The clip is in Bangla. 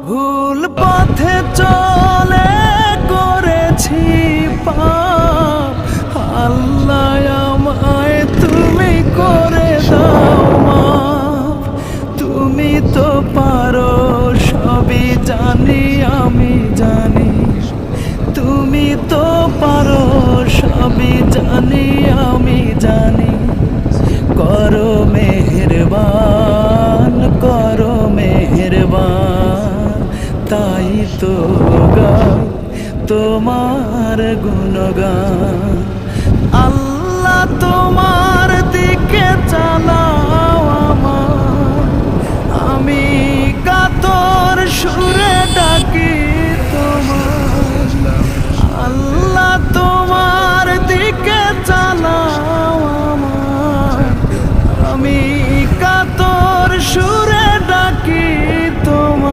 ভুল পথে চলে করেছি পাপ, আল্লাহ আমায় তুমি করে দাও মাফ। তুমি তো পারো সবই জানি আমি জানি, তুমি তো পারো সবই জানি আমি জানি। করো মেহেরবান, করো মেহেরবান, তাই তো গাই তোমার গুণগান। আল্লাহ তোমার দিকে চালাও আমার, আমি কাতর সুরে